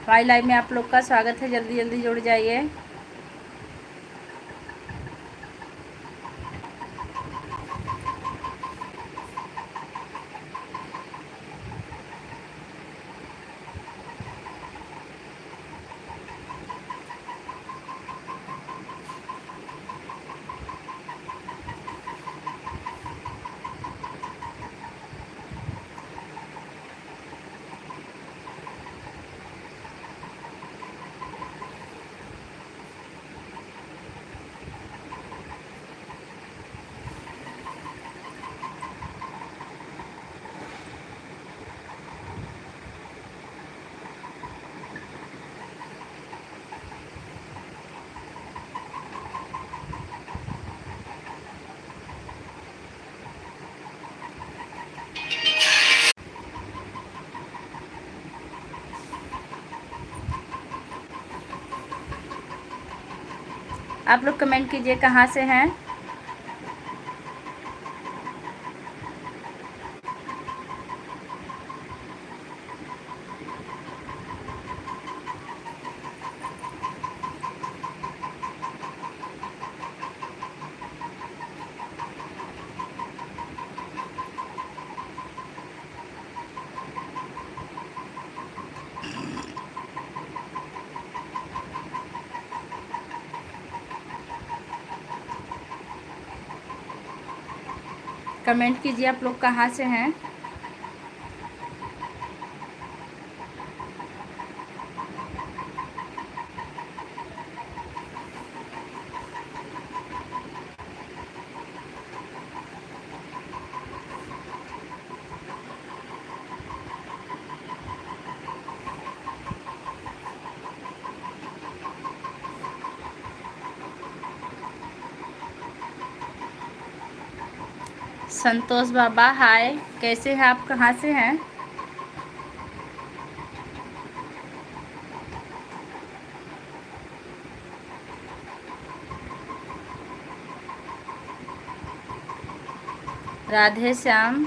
हमारी लाइव में आप लोग का स्वागत है। जल्दी जल्दी जुड़ जाइए। आप लोग कमेंट कीजिए कहाँ से हैं। कमेंट कीजिए आप लोग कहाँ से हैं। संतोष बाबा हाय, कैसे हैं आप, कहाँ से हैं। राधे श्याम।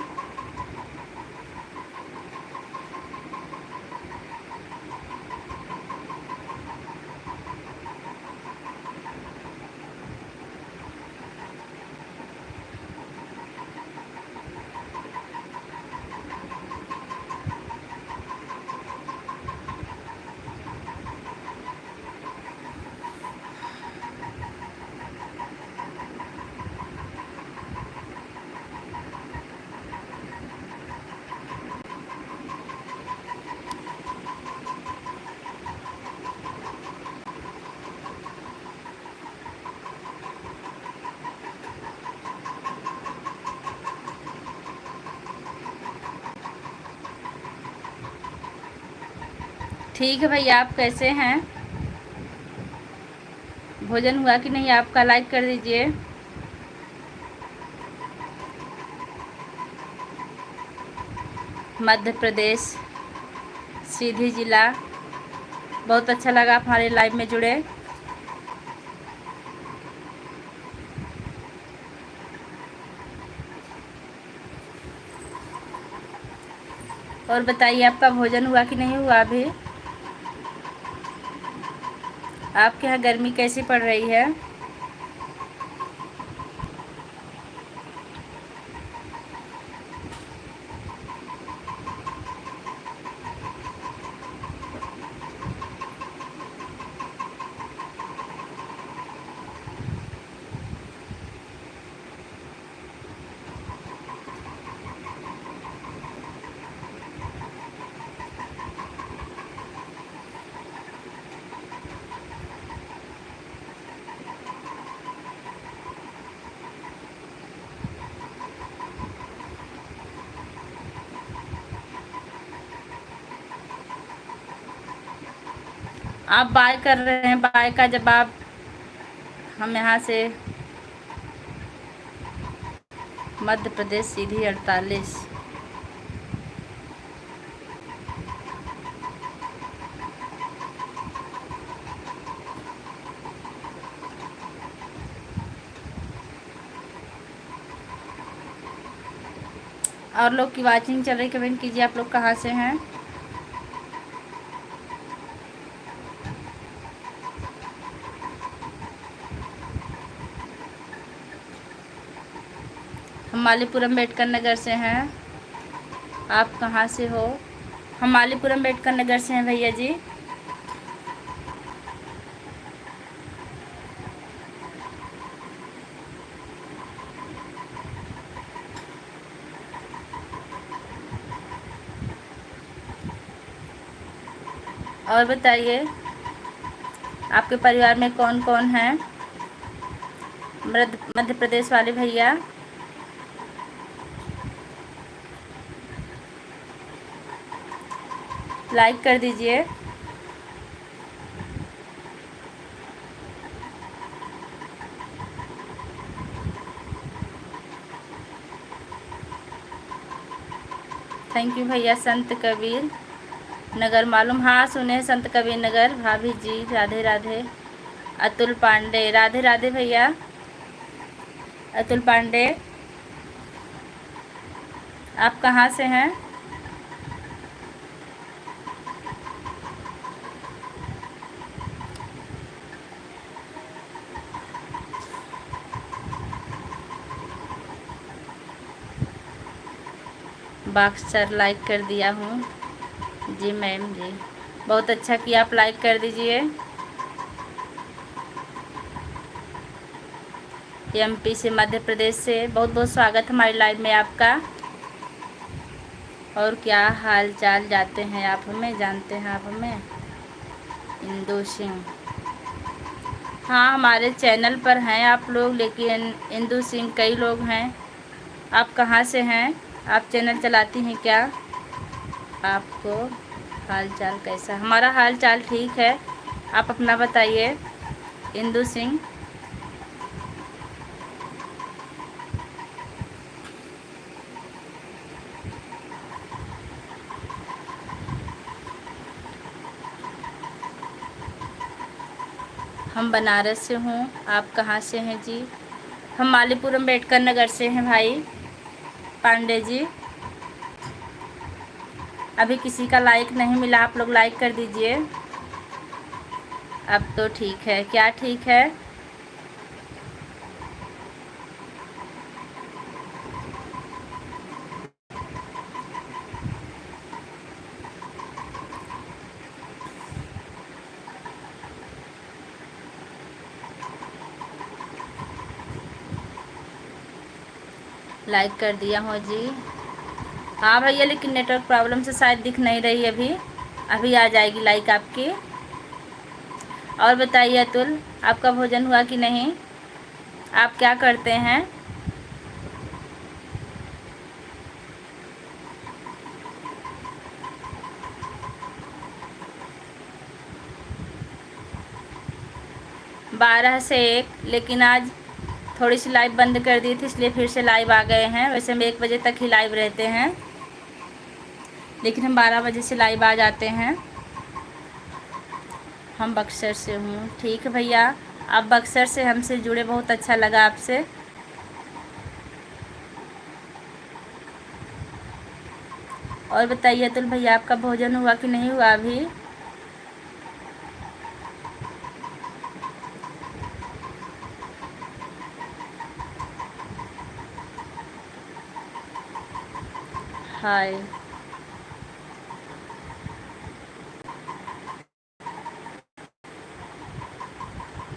ठीक है भैया, आप कैसे हैं, भोजन हुआ कि नहीं आपका, लाइक कर दीजिए। मध्य प्रदेश, सीधी जिला। बहुत अच्छा लगा आप हमारे लाइव में जुड़े। और बताइए आपका भोजन हुआ कि नहीं हुआ अभी। आपके यहाँ गर्मी कैसी पड़ रही है। आप बाय कर रहे हैं, बाय का जवाब हम यहाँ से मध्य प्रदेश सीधी 48। और लोग की वाचिंग चल रही, कमेंट कीजिए आप लोग कहाँ से हैं। हम मालीपुरम अम्बेडकर नगर से हैं। आप कहाँ से हो? हम मालीपुरम अम्बेडकर नगर से हैं भैया जी। और बताइए, आपके परिवार में कौन कौन है? मध्य प्रदेश वाले भैया, लाइक कर दीजिए। थैंक यू भैया। संत कबीर नगर मालूम? हाँ सुने हैं संत कबीर नगर। भाभी जी राधे राधे। अतुल पांडे राधे राधे भैया। अतुल पांडे, आप कहाँ से हैं? बाक्सर लाइक कर दिया हूँ जी मैम जी, बहुत अच्छा किया, आप लाइक कर दीजिए। एमपी से, मध्य प्रदेश से बहुत बहुत स्वागत हमारी लाइव में आपका। और क्या हाल चाल जाते हैं आप हमें, जानते हैं आप हमें? इंदु सिंह, हाँ हमारे चैनल पर हैं आप लोग, लेकिन इंदु सिंह कई लोग हैं। आप कहाँ से हैं? आप चैनल चलाती हैं क्या? आपको हाल चाल कैसा? हमारा हाल चाल ठीक है, आप अपना बताइए। इंदु सिंह, हम बनारस से हूँ। आप कहाँ से हैं जी? हम मालीपुरम अम्बेडकर नगर से हैं भाई पांडे जी। अभी किसी का लाइक नहीं मिला, आप लोग लाइक कर दीजिए। अब तो ठीक है, क्या ठीक है? लाइक कर दिया हूँ जी। हाँ भैया, लेकिन नेटवर्क प्रॉब्लम से शायद दिख नहीं रही अभी। अभी आ जाएगी लाइक आपकी। और बताइए अतुल, आपका भोजन हुआ कि नहीं? आप क्या करते हैं? बारह से एक, लेकिन आज थोड़ी सी लाइव बंद कर दी थी, इसलिए फिर से लाइव आ गए हैं। वैसे हम 1 बजे तक ही लाइव रहते हैं, लेकिन हम 12 बजे से लाइव आ जाते हैं। हम बक्सर से हूँ। ठीक है भैया, आप बक्सर से हमसे जुड़े, बहुत अच्छा लगा आपसे। और बताइए अतुल भैया, आपका भोजन हुआ कि नहीं हुआ अभी? हाय,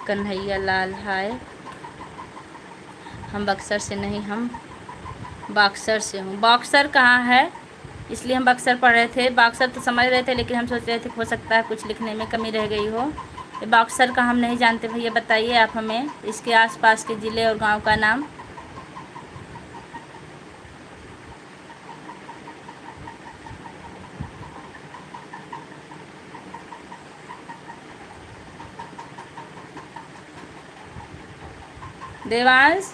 कन्हैया लाल हाय। हम बक्सर से नहीं, हम बक्सर से हूँ। बक्सर कहाँ है? इसलिए हम बक्सर पढ़ रहे थे। बक्सर तो समझ रहे थे, लेकिन हम सोच रहे थे हो सकता है कुछ लिखने में कमी रह गई हो। ये बक्सर का हम नहीं जानते भैया, बताइए आप हमें इसके आसपास के ज़िले और गांव का नाम। देवांश,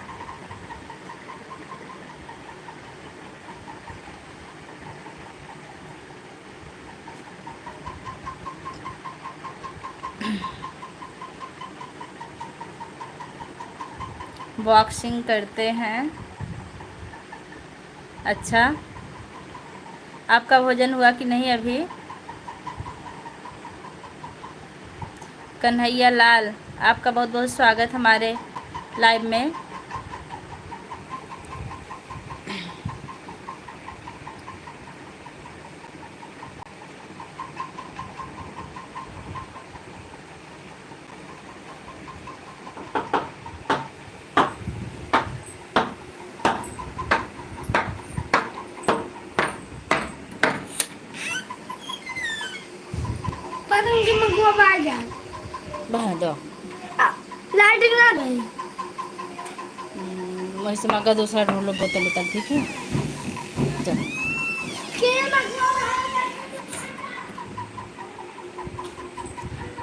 बॉक्सिंग करते हैं। अच्छा, आपका भोजन हुआ कि नहीं अभी? कन्हैया लाल, आपका बहुत बहुत स्वागत हमारे लाइव में। बहा दो। लाइटिंग ना गई। वैसे माँ का दूसरा ढूंढ लो बोतल उतल, ठीक है। चल।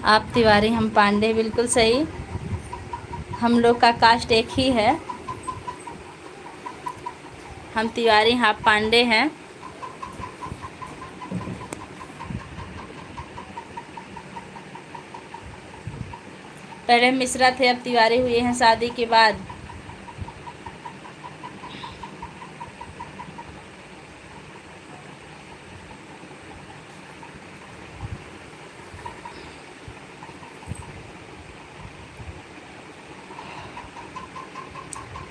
आप तिवारी हम पांडे, बिल्कुल सही। हम लोग का कास्ट एक ही है। हम तिवारी, आप पांडे हैं। पहले मिश्रा थे, अब तिवारी हुए हैं शादी के बाद।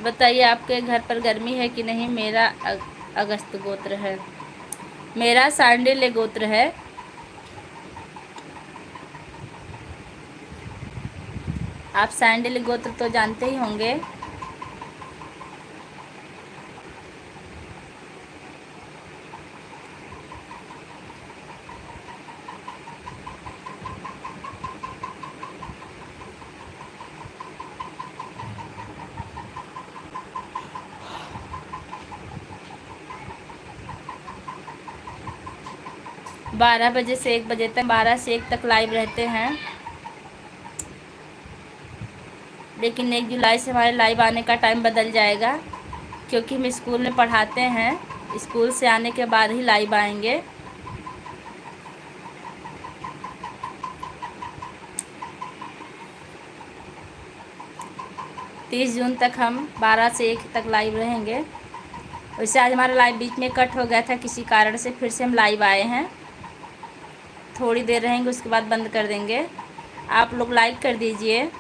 बताइए आपके घर पर गर्मी है कि नहीं। मेरा अगस्त गोत्र है। मेरा सांडिल्य गोत्र है। आप सांडिल्य गोत्र तो जानते ही होंगे। बारह बजे से 1 बजे तक, 12 से 1 तक लाइव रहते हैं। लेकिन 1 जुलाई से हमारे लाइव आने का टाइम बदल जाएगा, क्योंकि हम स्कूल में पढ़ाते हैं। स्कूल से आने के बाद ही लाइव आएंगे। 30 जून तक हम 12 से 1 तक लाइव रहेंगे। वैसे आज हमारा लाइव बीच में कट हो गया था किसी कारण से, फिर से हम लाइव आए हैं। थोड़ी देर रहेंगे, उसके बाद बंद कर देंगे। आप लोग लाइक कर दीजिए।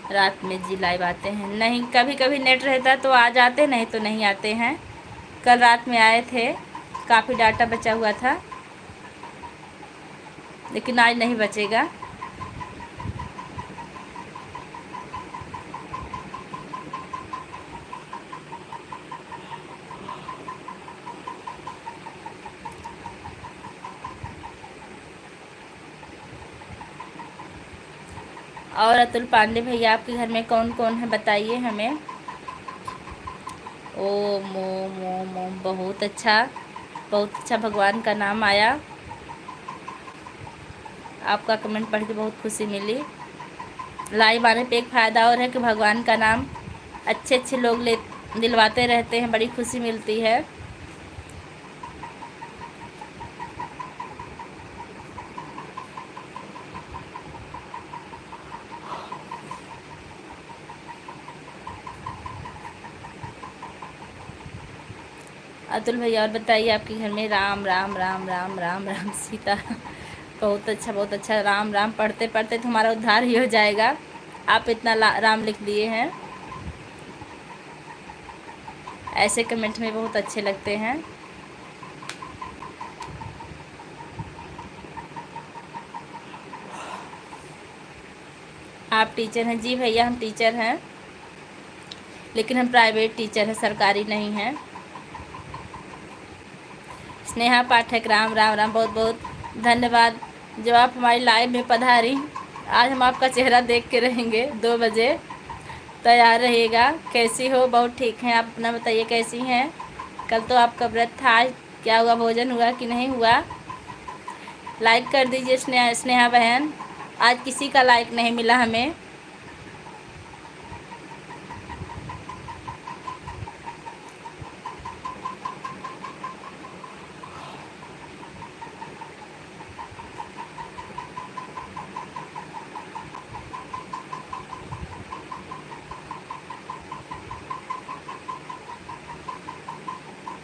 रात में जी लाइव आते हैं? नहीं, कभी कभी नेट रहता है तो आ जाते, नहीं तो नहीं आते हैं। कल रात में आए थे, काफ़ी डाटा बचा हुआ था, लेकिन आज नहीं बचेगा। और अतुल पांडे भैया, आपके घर में कौन कौन है बताइए हमें। ओ मोम ओम ओम, बहुत अच्छा, बहुत अच्छा, भगवान का नाम आया। आपका कमेंट पढ़ के बहुत खुशी मिली। लाइव आने पे एक फ़ायदा और है कि भगवान का नाम अच्छे अच्छे लोग ले दिलवाते रहते हैं, बड़ी खुशी मिलती है। अतुल भैया, और बताइए आपके घर में राम राम राम राम राम राम सीता। बहुत अच्छा, बहुत अच्छा। राम राम पढ़ते पढ़ते तो हमारा उद्धार ही हो जाएगा। आप इतना राम लिख दिए हैं। ऐसे कमेंट में बहुत अच्छे लगते हैं। आप टीचर हैं? जी भैया, हम टीचर हैं, लेकिन हम प्राइवेट टीचर हैं, सरकारी नहीं हैं। स्नेहा पाठक, राम राम राम, बहुत बहुत धन्यवाद जो आप हमारी लाइव में पधारी। आज हम आपका चेहरा देख के रहेंगे 2 बजे। तैयार रहिएगा। कैसी हो? बहुत ठीक हैं। आप अपना बताइए कैसी हैं। कल तो आपका व्रत था, आज क्या हुआ, भोजन हुआ कि नहीं हुआ? लाइक कर दीजिए स्नेहा बहन। आज किसी का लाइक नहीं मिला हमें।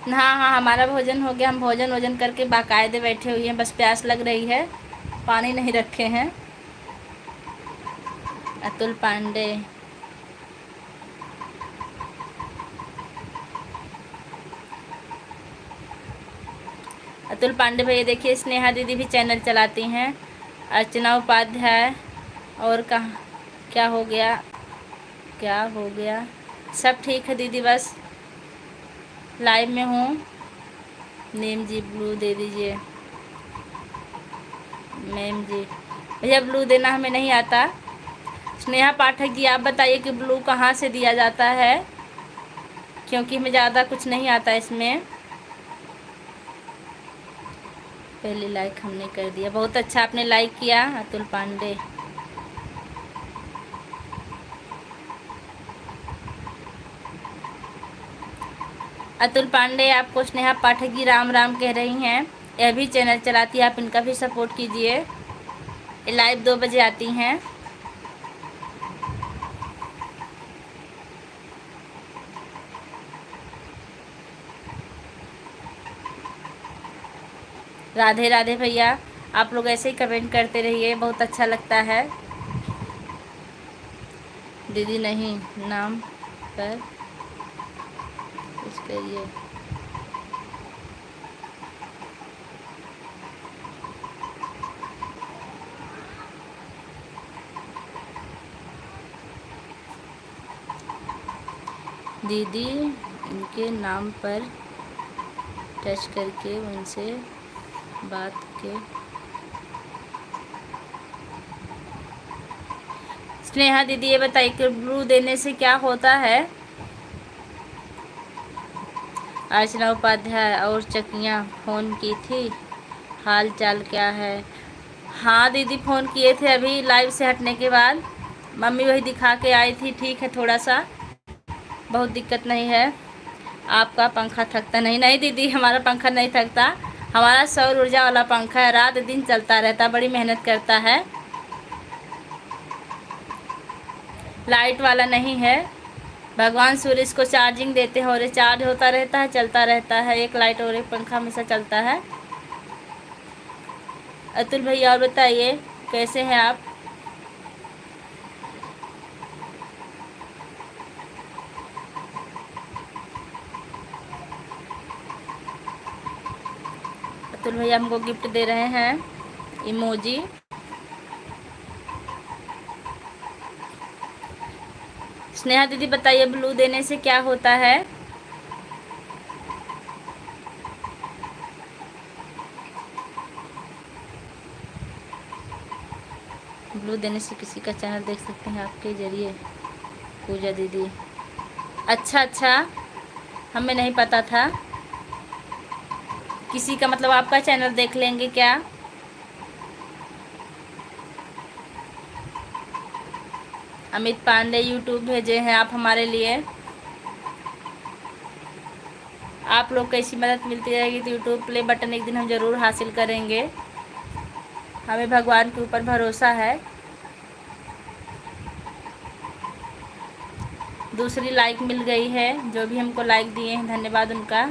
हाँ हाँ, हमारा भोजन हो गया। हम भोजन वोजन करके बाकायदे बैठे हुए हैं, बस प्यास लग रही है, पानी नहीं रखे हैं। अतुल पांडे, अतुल पांडे भैया देखिए, स्नेहा दीदी भी चैनल चलाती हैं। अर्चना उपाध्याय, और कहाँ क्या हो गया, क्या हो गया? सब ठीक है दीदी, बस लाइव में हूँ। नेम जी ब्लू दे दीजिए। मैम जी भैया ब्लू देना हमें नहीं आता। स्नेहा पाठक जी आप बताइए कि ब्लू कहाँ से दिया जाता है, क्योंकि हमें ज़्यादा कुछ नहीं आता इसमें। पहले लाइक हमने कर दिया, बहुत अच्छा आपने लाइक किया। अतुल पांडे, अतुल पांडे आपको स्नेहा पाठक जी राम राम कह रही हैं। यह भी चैनल चलाती है, आप इनका भी सपोर्ट कीजिए। ये लाइव 2 बजे आती हैं। राधे राधे भैया, आप लोग ऐसे ही कमेंट करते रहिए, बहुत अच्छा लगता है। दीदी नहीं नाम पर कुछ करिए। दीदी इनके नाम पर टच करके उनसे बात के। स्नेहा दीदी ये बताइए कि ब्लू देने से क्या होता है। अर्चना उपाध्याय और चकिया फ़ोन की थी, हाल चाल क्या है। हाँ दीदी फ़ोन किए थे अभी लाइव से हटने के बाद। मम्मी वही दिखा के आई थी, ठीक है थोड़ा सा, बहुत दिक्कत नहीं है। आपका पंखा थकता नहीं? नहीं दीदी हमारा पंखा नहीं थकता, हमारा सौर ऊर्जा वाला पंखा है, रात दिन चलता रहता, बड़ी मेहनत करता है, लाइट वाला नहीं है। भगवान सूर्य इसको चार्जिंग देते हैं और ये चार्ज होता रहता है, चलता रहता है। एक लाइट और एक पंखा हमेशा चलता है। अतुल भैया और बताइए कैसे हैं आप? अतुल भैया हमको गिफ्ट दे रहे हैं इमोजी। स्नेहा दीदी बताइए ब्लू देने से क्या होता है। ब्लू देने से किसी का चैनल देख सकते हैं आपके जरिए। पूजा दीदी, अच्छा अच्छा, हमें नहीं पता था। किसी का मतलब आपका चैनल देख लेंगे क्या? अमित पांडे यूट्यूब भेजे हैं आप हमारे लिए। आप लोग कैसी मदद मिलती रहेगी तो यूट्यूब प्ले बटन एक दिन हम ज़रूर हासिल करेंगे। हमें भगवान के ऊपर भरोसा है। दूसरी लाइक मिल गई है, जो भी हमको लाइक दिए हैं धन्यवाद उनका।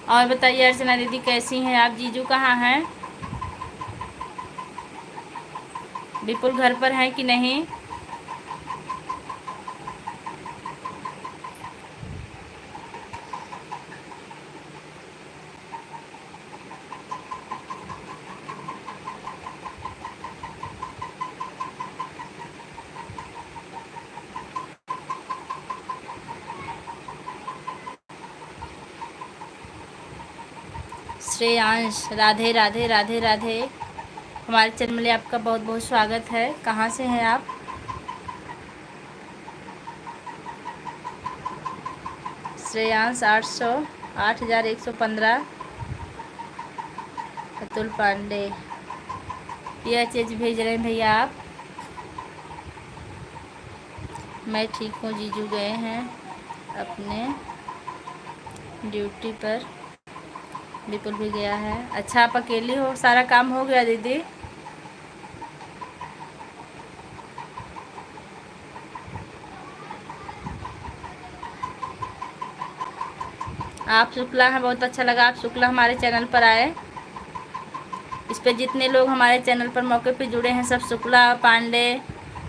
और बताइए अर्चना दीदी कैसी हैं आप? जीजू कहाँ हैं? विपुल घर पर हैं कि नहीं? श्रेयांश, राधे राधे राधे राधे। हमारे चैनल में आपका बहुत बहुत स्वागत है। कहाँ से हैं आप? श्रेयांश 800, 8115। अतुल पांडे यह चीज़ भेज रहे हैं भैया आप। मैं ठीक हूँ, जीजू गए हैं अपने ड्यूटी पर। विपुल भी गया है। अच्छा आप अकेली हो? सारा काम हो गया दीदी? आप शुक्ला हैं, बहुत अच्छा लगा आप शुक्ला हमारे चैनल पर आए। इस पे जितने लोग हमारे चैनल पर मौके पे जुड़े हैं सब शुक्ला, पांडे,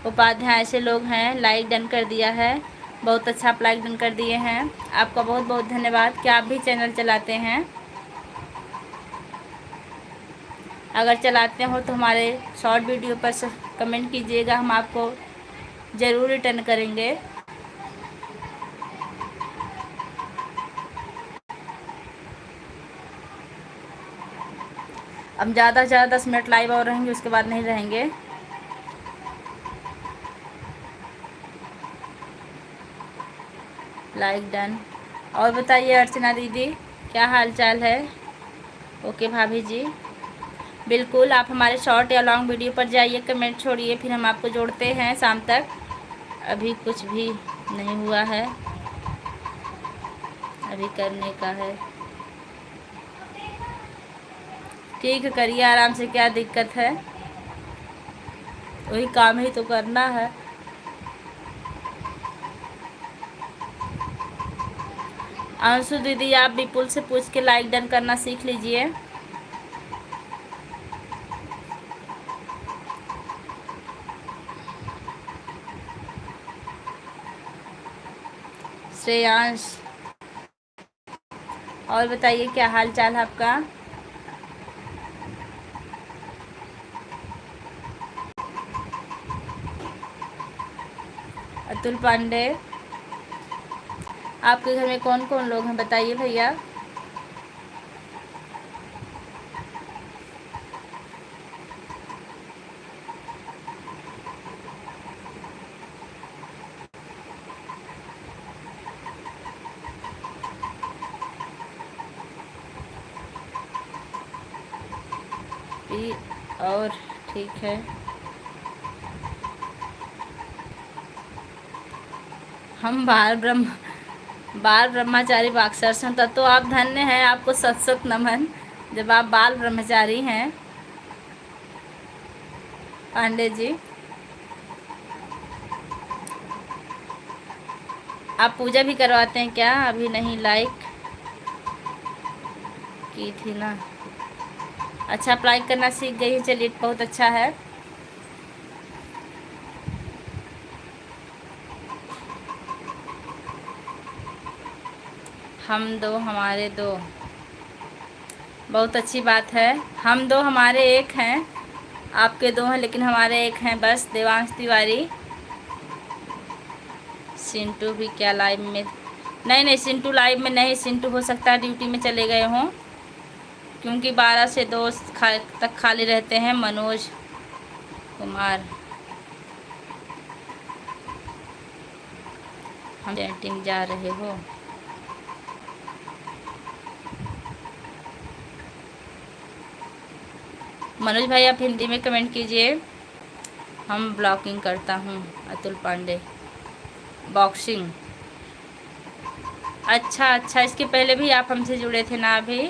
उपाध्याय ऐसे लोग हैं। लाइक डन कर दिया है, बहुत अच्छा आप लाइक डन कर दिए हैं। आपका बहुत बहुत धन्यवाद कि आप भी चैनल चलाते हैं। अगर चलाते हो तो हमारे शॉर्ट वीडियो पर कमेंट कीजिएगा, हम आपको ज़रूर रिटर्न करेंगे। अब ज़्यादा से ज़्यादा 10 मिनट लाइव और रहेंगे, उसके बाद नहीं रहेंगे। Like done. और बताइए अर्चना दीदी क्या हाल चाल है? ओके भाभी जी, बिल्कुल आप हमारे शॉर्ट या लॉन्ग वीडियो पर जाइए, कमेंट छोड़िए, फिर हम आपको जोड़ते हैं शाम तक। अभी कुछ भी नहीं हुआ है, अभी करने का है। ठीक है, करिए आराम से, क्या दिक्कत है, वही काम ही तो करना है। अंशु दीदी आप विपुल से पूछ के लाइक डन करना सीख लीजिए। श्रेयांश, और बताइए क्या हाल चाल है आपका? अतुल पांडे, आपके घर में कौन कौन लोग हैं बताइए भैया। और ठीक है, हम बाल ब्रह्मचारी बाक्सर से, तब तो आप धन्य हैं, आपको सत सत नमन जब आप बाल ब्रह्मचारी हैं। पांडे जी, आप पूजा भी करवाते हैं क्या? अभी नहीं, लाइक की थी ना। अच्छा, आप लाइक करना सीख गई हैं, चलिए बहुत अच्छा है। हम दो हमारे दो, बहुत अच्छी बात है। हम दो हमारे एक हैं, आपके दो हैं लेकिन हमारे एक हैं बस। देवांश तिवारी, सिंटू भी क्या लाइव में? नहीं नहीं, सिंटू लाइव में नहीं, सिंटू हो सकता है ड्यूटी में चले गए हों, क्योंकि 12 से 2 तक खाली रहते हैं। मनोज कुमार, हम चैटिंग जा रहे हो? मनोज भाई आप हिंदी में कमेंट कीजिए, हम ब्लॉकिंग करता हूँ। अतुल पांडे, बॉक्सिंग, अच्छा अच्छा, इसके पहले भी आप हमसे जुड़े थे ना अभी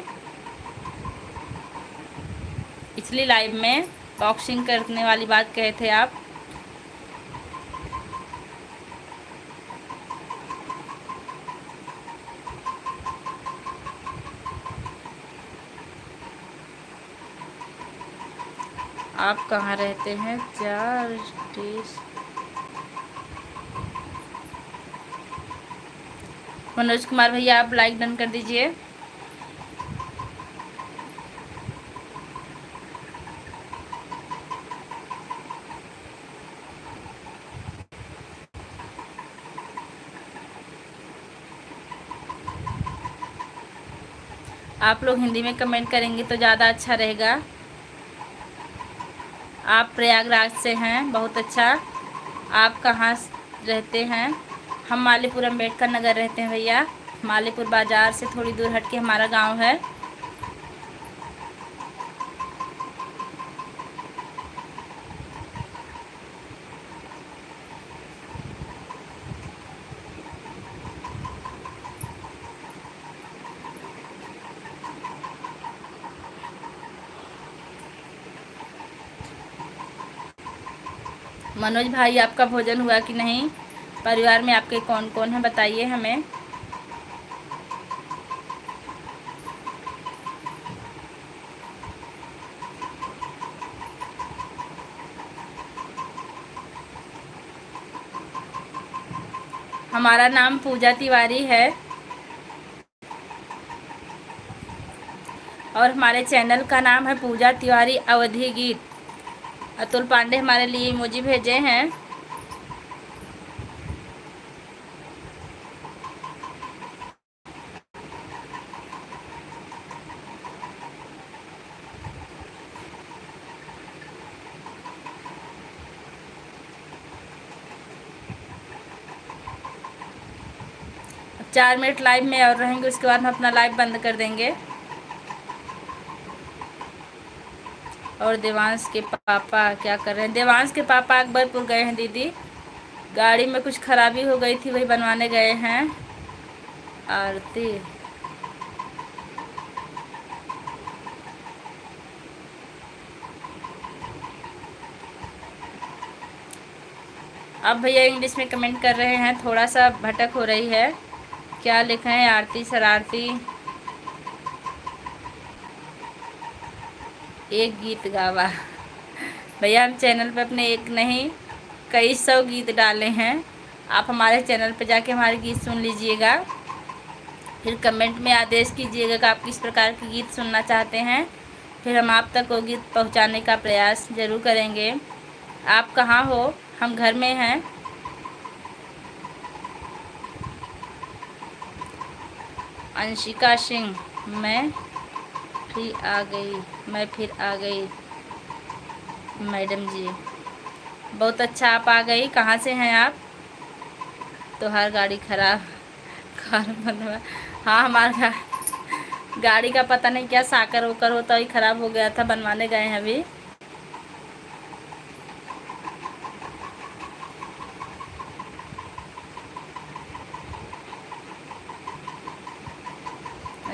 पिछली लाइव में, बॉक्सिंग करने वाली बात कहे थे आप। आप कहाँ रहते हैं? 4 मनोज कुमार भैया आप लाइक डन कर दीजिए। आप लोग हिंदी में कमेंट करेंगे तो ज़्यादा अच्छा रहेगा। आप प्रयागराज से हैं, बहुत अच्छा। आप कहाँ रहते हैं? हम मालीपुर अम्बेडकर नगर रहते हैं भैया, मालीपुर बाज़ार से थोड़ी दूर हट के हमारा गांव है। मनोज भाई आपका भोजन हुआ कि नहीं? परिवार में आपके कौन कौन हैं बताइए हमें। हमारा नाम पूजा तिवारी है और हमारे चैनल का नाम है पूजा तिवारी अवधी गीत। अतुल पांडे हमारे लिए इमोजी भेजे हैं। अब 4 मिनट लाइव में और रहेंगे, उसके बाद हम अपना लाइव बंद कर देंगे। और देवांश के पापा क्या कर रहे हैं? देवांश के पापा अकबरपुर गए हैं दीदी, गाड़ी में कुछ खराबी हो गई थी, वही बनवाने गए हैं। आरती अब भैया इंग्लिश में कमेंट कर रहे हैं, थोड़ा सा भटक हो रही है। क्या लिखे हैं? आरती शरारती एक गीत गावा। भैया हम चैनल पे अपने एक नहीं कई 100 गीत डाले हैं। आप हमारे चैनल पे जाके हमारे गीत सुन लीजिएगा, फिर कमेंट में आदेश कीजिएगा कि आप किस प्रकार के गीत सुनना चाहते हैं, फिर हम आप तक वो गीत पहुंचाने का प्रयास ज़रूर करेंगे। आप कहाँ हो? हम घर में हैं। अंशिका सिंह मैं फिर आ गई मैडम जी। बहुत अच्छा, आप आ गई। कहाँ से हैं आप? तो हर गाड़ी खराब कार बनवा। हाँ हमारा गाड़ी का पता नहीं क्या साकर होकर होता ही ख़राब हो गया था, बनवाने गए हैं अभी।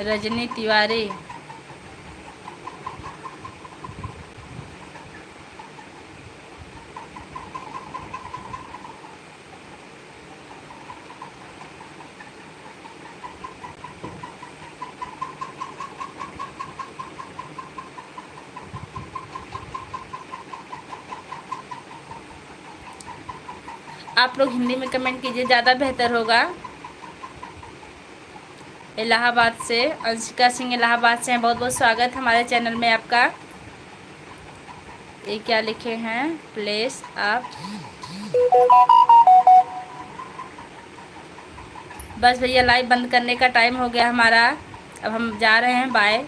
रजनी तिवारी आप लोग हिंदी में कमेंट कीजिए, ज़्यादा बेहतर होगा। इलाहाबाद से अंशिका सिंह इलाहाबाद से हैं, बहुत बहुत स्वागत हमारे चैनल में आपका। ये क्या लिखे हैं? प्लेस आप बस भैया लाइव बंद करने का टाइम हो गया हमारा, अब हम जा रहे हैं, बाय।